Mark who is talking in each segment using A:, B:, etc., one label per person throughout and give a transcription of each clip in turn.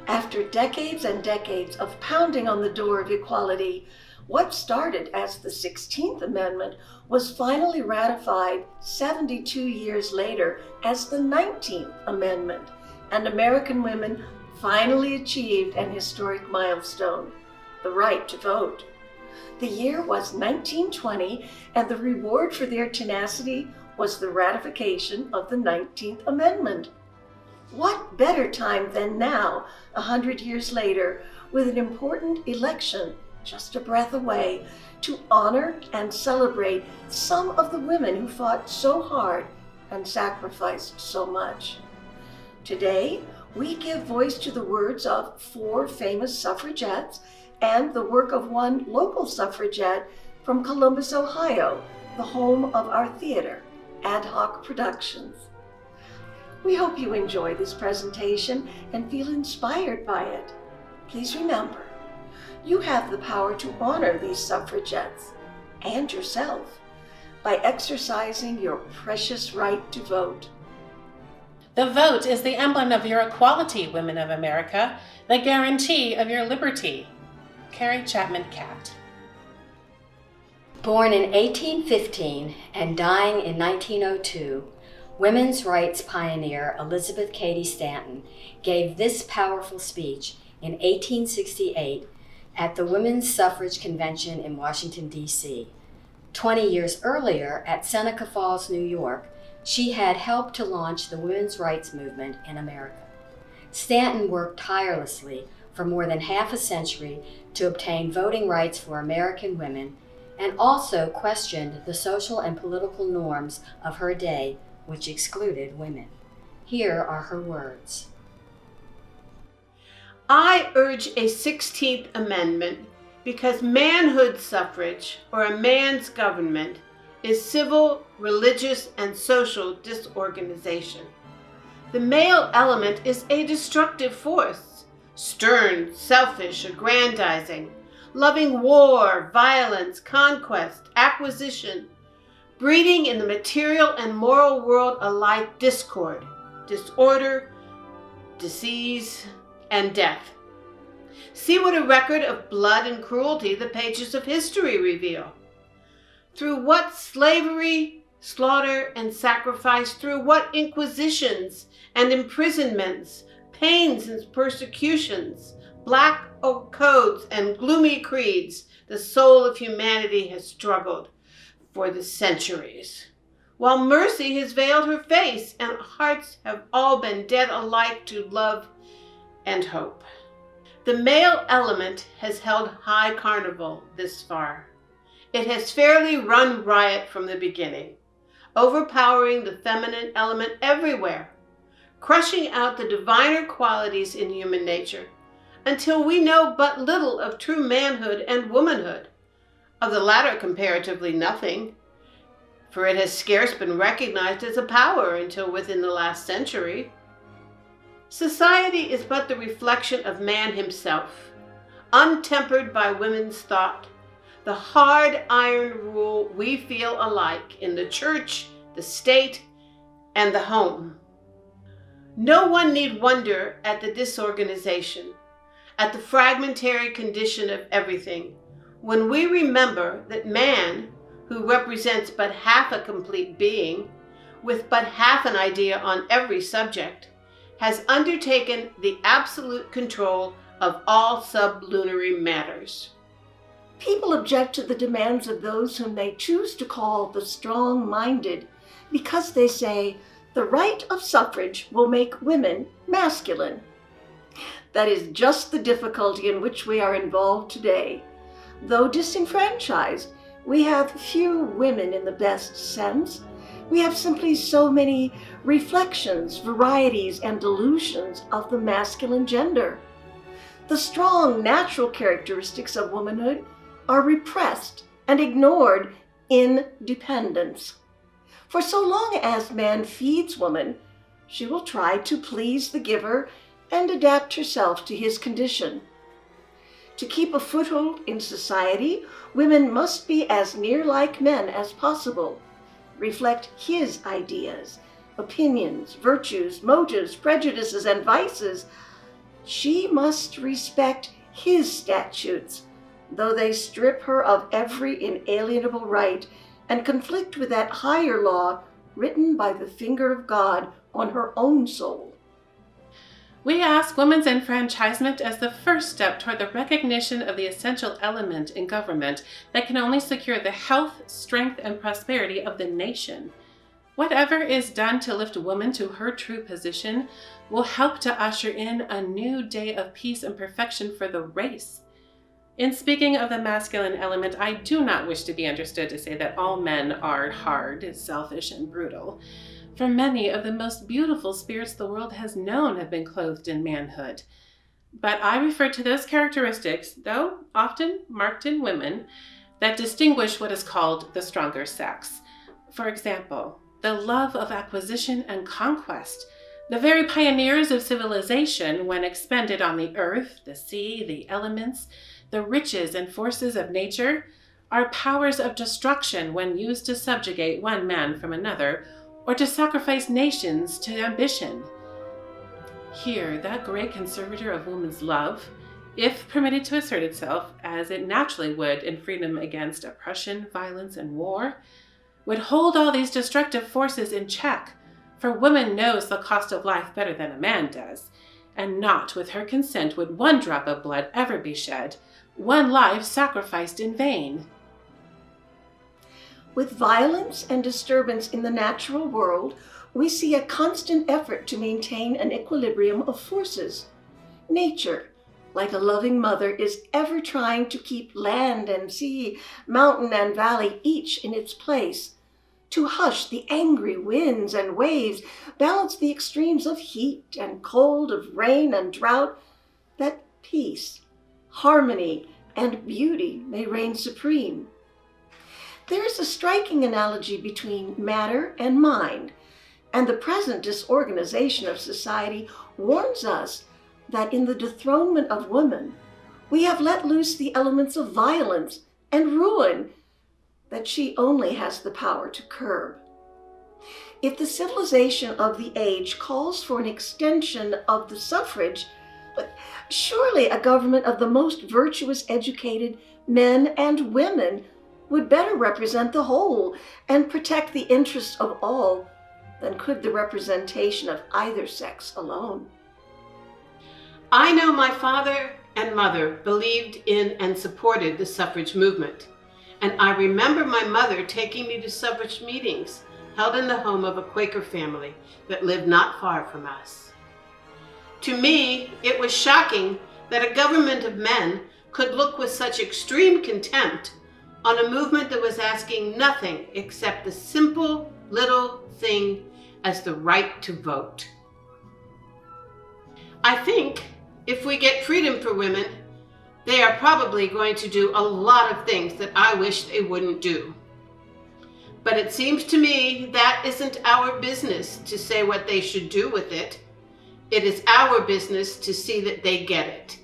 A: After decades and decades of pounding on the door of equality, what started as the 16th Amendment was finally ratified 72 years later as the 19th Amendment, and American women finally achieved an historic milestone, the right to vote. The year was 1920, and the reward for their tenacity was the ratification of the 19th Amendment. What better time than now, 100 years later, with an important election just a breath away, to honor and celebrate some of the women who fought so hard and sacrificed so much. Today, we give voice to the words of 4 famous suffragettes and the work of one local suffragette from Columbus, Ohio, the home of our theater, AdHoc Productions. We hope you enjoy this presentation and feel inspired by it. Please remember, you have the power to honor these suffragettes and yourself by exercising your precious right to vote.
B: The vote is the emblem of your equality, women of America, the guarantee of your liberty. Carrie Chapman Catt.
C: Born in 1815 and dying in 1902, women's rights pioneer Elizabeth Cady Stanton gave this powerful speech in 1868 at the Women's Suffrage Convention in Washington, D.C. 20 years earlier, at Seneca Falls, New York, she had helped to launch the women's rights movement in America. Stanton worked tirelessly for more than half a century to obtain voting rights for American women, and also questioned the social and political norms of her day, which excluded women. Here are her words.
D: I urge a 16th Amendment because manhood suffrage, or a man's government, is civil, religious, and social disorganization. The male element is a destructive force, stern, selfish, aggrandizing, loving war, violence, conquest, acquisition, breeding in the material and moral world alike discord, disorder, disease, and death. See what a record of blood and cruelty the pages of history reveal. Through what slavery, slaughter, and sacrifice, through what inquisitions and imprisonments, pains and persecutions, black oak codes and gloomy creeds, the soul of humanity has struggled for the centuries, while mercy has veiled her face and hearts have all been dead alike to love and hope. The male element has held high carnival this far. It has fairly run riot from the beginning, overpowering the feminine element everywhere, crushing out the diviner qualities in human nature, until we know but little of true manhood and womanhood. Of the latter, comparatively nothing, for it has scarce been recognized as a power until within the last century. Society is but the reflection of man himself, untempered by women's thought, the hard iron rule we feel alike in the church, the state, and the home. No one need wonder at the disorganization, at the fragmentary condition of everything, when we remember that man, who represents but half a complete being, with but half an idea on every subject, has undertaken the absolute control of all sublunary matters.
A: People object to the demands of those whom they choose to call the strong-minded because they say the right of suffrage will make women masculine. That is just the difficulty in which we are involved today. Though disenfranchised, we have few women in the best sense. We have simply so many reflections, varieties, and delusions of the masculine gender. The strong natural characteristics of womanhood are repressed and ignored in dependence. For so long as man feeds woman, she will try to please the giver and adapt herself to his condition. To keep a foothold in society, women must be as near like men as possible, reflect his ideas, opinions, virtues, motives, prejudices, and vices, she must respect his statutes, though they strip her of every inalienable right and conflict with that higher law written by the finger of God on her own soul.
B: We ask women's enfranchisement as the first step toward the recognition of the essential element in government that can only secure the health, strength, and prosperity of the nation. Whatever is done to lift woman to her true position will help to usher in a new day of peace and perfection for the race. In speaking of the masculine element, I do not wish to be understood to say that all men are hard, selfish, and brutal. For many of the most beautiful spirits the world has known have been clothed in manhood. But I refer to those characteristics, though often marked in women, that distinguish what is called the stronger sex. For example, the love of acquisition and conquest, the very pioneers of civilization when expended on the earth, the sea, the elements, the riches and forces of nature, are powers of destruction when used to subjugate one man from another, or to sacrifice nations to ambition. Here, that great conservator of woman's love, if permitted to assert itself, as it naturally would in freedom against oppression, violence, and war, would hold all these destructive forces in check, for woman knows the cost of life better than a man does, and not with her consent would one drop of blood ever be shed, one life sacrificed in vain.
A: With violence and disturbance in the natural world, we see a constant effort to maintain an equilibrium of forces. Nature, like a loving mother, is ever trying to keep land and sea, mountain and valley, each in its place, to hush the angry winds and waves, balance the extremes of heat and cold, of rain and drought, that peace, harmony, and beauty may reign supreme. There is a striking analogy between matter and mind, and the present disorganization of society warns us that in the dethronement of woman, we have let loose the elements of violence and ruin that she only has the power to curb. If the civilization of the age calls for an extension of the suffrage, surely a government of the most virtuous, educated men and women would better represent the whole and protect the interests of all than could the representation of either sex alone.
D: I know my father and mother believed in and supported the suffrage movement, and I remember my mother taking me to suffrage meetings held in the home of a Quaker family that lived not far from us. To me, it was shocking that a government of men could look with such extreme contempt on a movement that was asking nothing except the simple little thing as the right to vote. I think if we get freedom for women, they are probably going to do a lot of things that I wish they wouldn't do. But it seems to me that isn't our business to say what they should do with it. It is our business to see that they get it.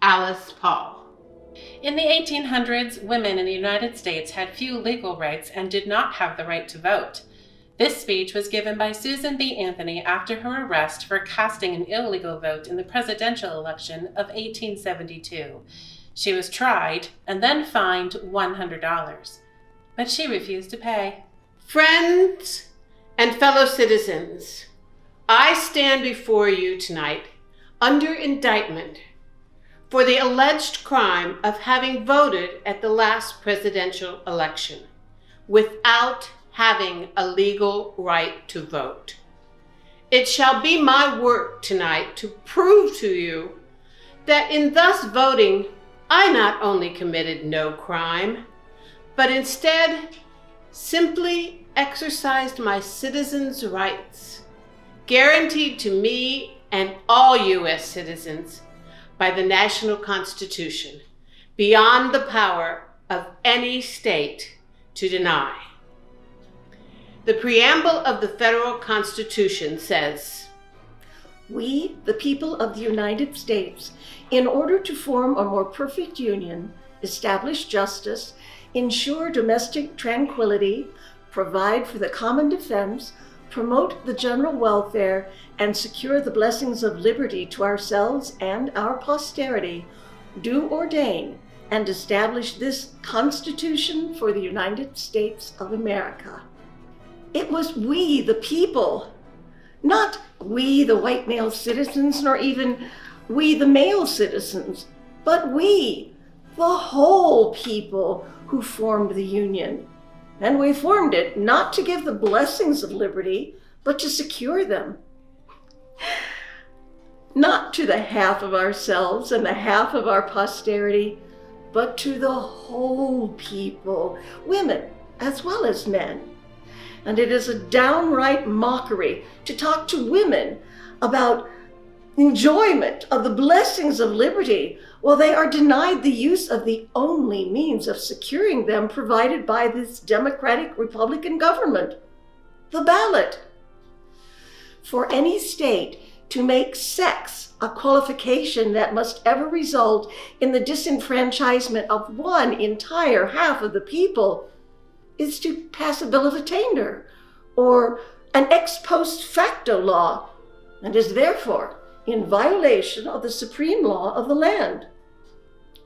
D: Alice Paul.
B: In the 1800s, women in the United States had few legal rights and did not have the right to vote. This speech was given by Susan B. Anthony after her arrest for casting an illegal vote in the presidential election of 1872. She was tried and then fined $100, but she refused to pay.
D: Friends and fellow citizens, I stand before you tonight under indictment for the alleged crime of having voted at the last presidential election without having a legal right to vote. It shall be my work tonight to prove to you that in thus voting, I not only committed no crime, but instead simply exercised my citizens' rights, guaranteed to me and all U.S. citizens by the national Constitution, beyond the power of any state to deny. The preamble of the federal Constitution says,
A: "We, the people of the United States, in order to form a more perfect union, establish justice, ensure domestic tranquility, provide for the common defense, promote the general welfare, and secure the blessings of liberty to ourselves and our posterity, do ordain and establish this Constitution for the United States of America. It was we, the people, not we, the white male citizens, nor even we, the male citizens, but we, the whole people, who formed the Union. And we formed it not to give the blessings of liberty, but to secure them. Not to the half of ourselves and the half of our posterity, but to the whole people, women as well as men. And it is a downright mockery to talk to women about enjoyment of the blessings of liberty while they are denied the use of the only means of securing them provided by this democratic Republican government, the ballot. For any state to make sex a qualification that must ever result in the disenfranchisement of one entire half of the people is to pass a bill of attainder or an ex post facto law, and is therefore in violation of the supreme law of the land.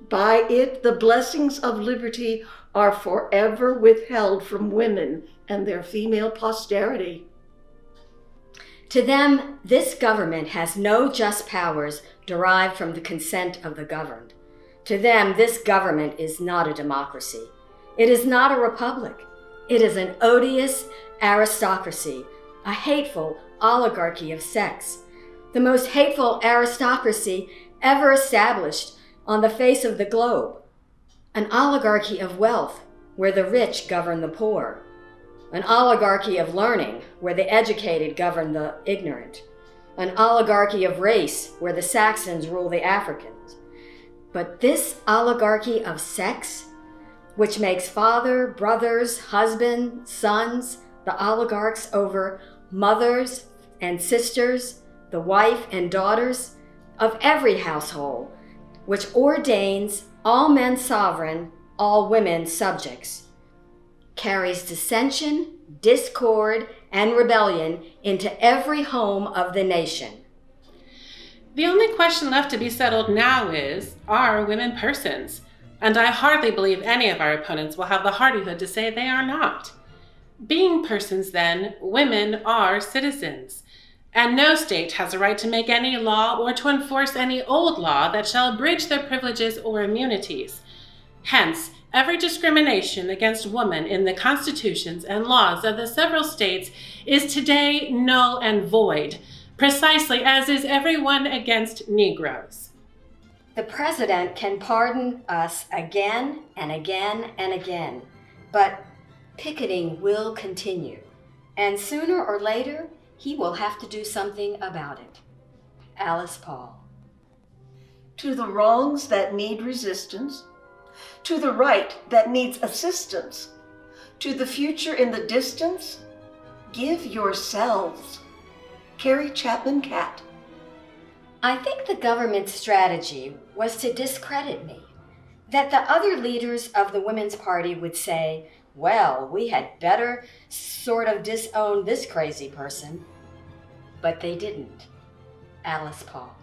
A: By it, the blessings of liberty are forever withheld from women and their female posterity.
C: To them, this government has no just powers derived from the consent of the governed. To them, this government is not a democracy. It is not a republic. It is an odious aristocracy, a hateful oligarchy of sex, the most hateful aristocracy ever established on the face of the globe, an oligarchy of wealth where the rich govern the poor, an oligarchy of learning where the educated govern the ignorant, an oligarchy of race where the Saxons rule the Africans. But this oligarchy of sex, which makes father, brothers, husband, sons, the oligarchs over mothers and sisters, the wife and daughters of every household, which ordains all men sovereign, all women subjects, carries dissension, discord, and rebellion into every home of the nation.
B: The only question left to be settled now is, are women persons? And I hardly believe any of our opponents will have the hardihood to say they are not. Being persons, then, women are citizens, and no state has a right to make any law or to enforce any old law that shall abridge their privileges or immunities. Hence, every discrimination against women in the constitutions and laws of the several states is today null and void, precisely as is every one against Negroes.
C: The president can pardon us again and again and again, but picketing will continue, and sooner or later, he will have to do something about it. Alice Paul.
A: To the wrongs that need resistance, to the right that needs assistance, to the future in the distance, give yourselves. Carrie Chapman Catt.
C: I think the government's strategy was to discredit me, that the other leaders of the Women's Party would say, well, we had better sort of disown this crazy person. But they didn't. Alice Paul.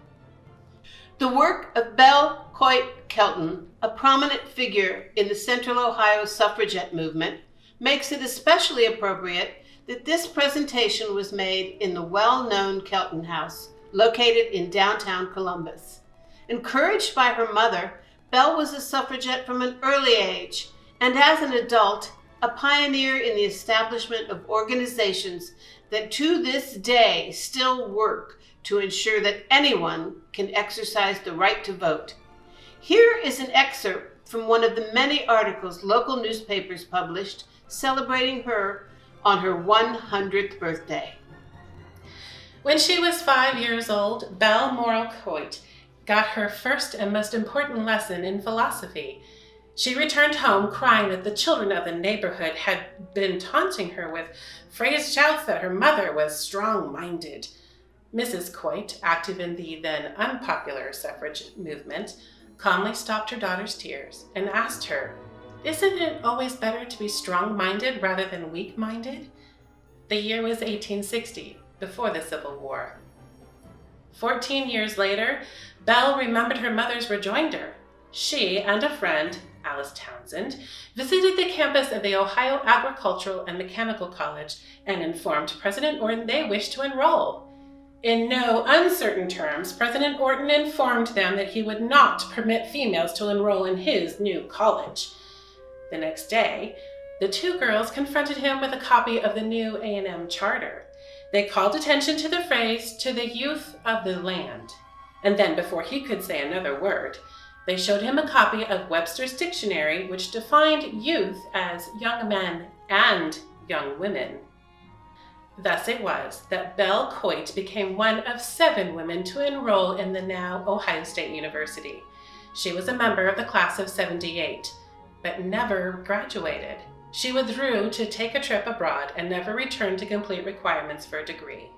D: The work of Belle Coit Kelton, a prominent figure in the Central Ohio suffragette movement, makes it especially appropriate that this presentation was made in the well-known Kelton House, located in downtown Columbus. Encouraged by her mother, Belle was a suffragette from an early age, and as an adult, a pioneer in the establishment of organizations that to this day still work to ensure that anyone can exercise the right to vote. Here is an excerpt from one of the many articles local newspapers published celebrating her on her 100th birthday.
B: When she was 5 years old, Belle Coit got her first and most important lesson in philosophy. She returned home crying that the children of the neighborhood had been taunting her with phrased shouts that her mother was strong-minded. Mrs. Coit, active in the then unpopular suffrage movement, calmly stopped her daughter's tears and asked her, "Isn't it always better to be strong-minded rather than weak-minded?" The year was 1860, before the Civil War. 14 years later, Belle remembered her mother's rejoinder. She and a friend, Alice Townsend, visited the campus of the Ohio Agricultural and Mechanical College and informed President Orton they wished to enroll. In no uncertain terms, President Orton informed them that he would not permit females to enroll in his new college. The next day, the two girls confronted him with a copy of the new A&M charter. They called attention to the phrase, "to the youth of the land." And then, before he could say another word, they showed him a copy of Webster's dictionary, which defined youth as young men and young women. Thus it was that Belle Coit became one of 7 women to enroll in the now Ohio State University. She was a member of the class of 78, but never graduated. She withdrew to take a trip abroad and never returned to complete requirements for a degree.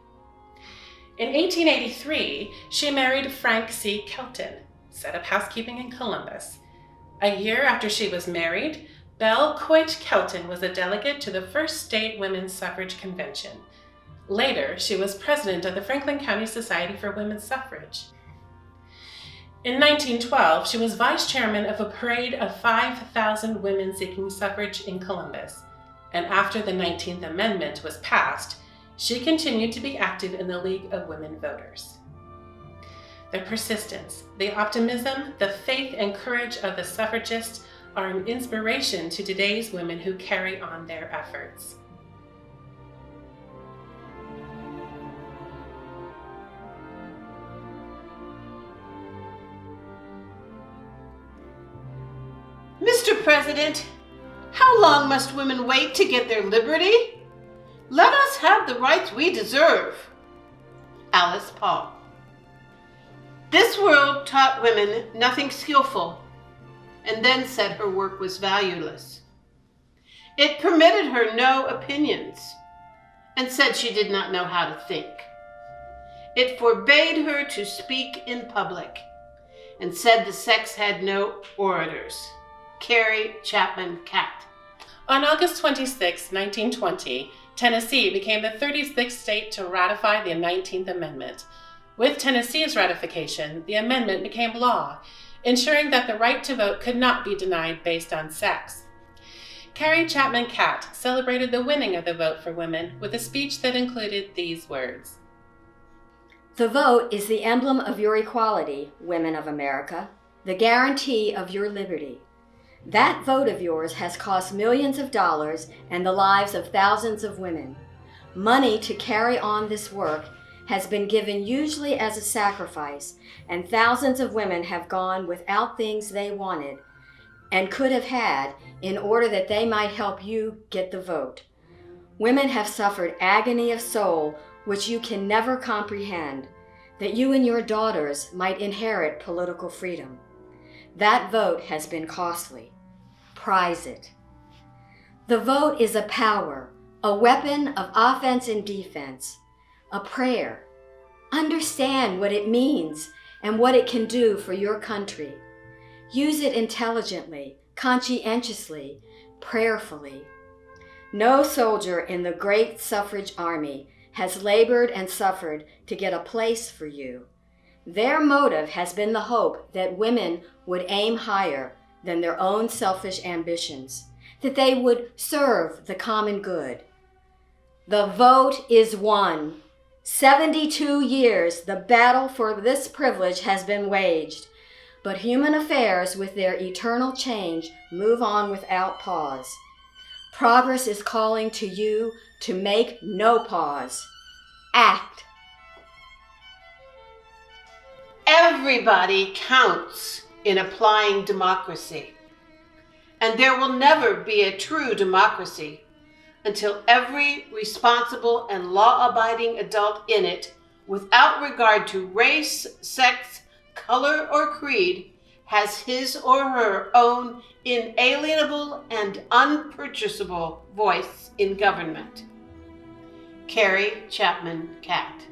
B: In 1883, she married Frank C. Kelton, set up housekeeping in Columbus. A year after she was married, Belle Coit Kelton was a delegate to the first state women's suffrage convention. Later, she was president of the Franklin County Society for Women's Suffrage. In 1912, she was vice chairman of a parade of 5,000 women seeking suffrage in Columbus. And after the 19th Amendment was passed, she continued to be active in the League of Women Voters. The persistence, the optimism, the faith and courage of the suffragists are an inspiration to today's women who carry on their efforts.
D: Mr. President, how long must women wait to get their liberty? Let us have the rights we deserve. Alice Paul. This world taught women nothing skillful, and then said her work was valueless. It permitted her no opinions, and said she did not know how to think. It forbade her to speak in public, and said the sex had no orators. Carrie Chapman Catt.
B: On August 26, 1920, Tennessee became the 36th state to ratify the 19th Amendment. With Tennessee's ratification, the amendment became law, ensuring that the right to vote could not be denied based on sex. Carrie Chapman Catt celebrated the winning of the vote for women with a speech that included these words.
C: The vote is the emblem of your equality, women of America, the guarantee of your liberty. That vote of yours has cost millions of dollars and the lives of thousands of women. Money to carry on this work has been given usually as a sacrifice, and thousands of women have gone without things they wanted and could have had in order that they might help you get the vote. Women have suffered agony of soul which you can never comprehend, that you and your daughters might inherit political freedom. That vote has been costly. Prize it. The vote is a power, a weapon of offense and defense, a prayer. Understand what it means and what it can do for your country. Use it intelligently, conscientiously, prayerfully. No soldier in the great suffrage army has labored and suffered to get a place for you. Their motive has been the hope that women would aim higher than their own selfish ambitions, that they would serve the common good. The vote is won. 72 years the battle for this privilege has been waged, but human affairs with their eternal change move on without pause. Progress is calling to you to make no pause. Act.
D: Everybody counts in applying democracy. And there will never be a true democracy until every responsible and law-abiding adult in it, without regard to race, sex, color, or creed, has his or her own inalienable and unpurchasable voice in government. Carrie Chapman Catt.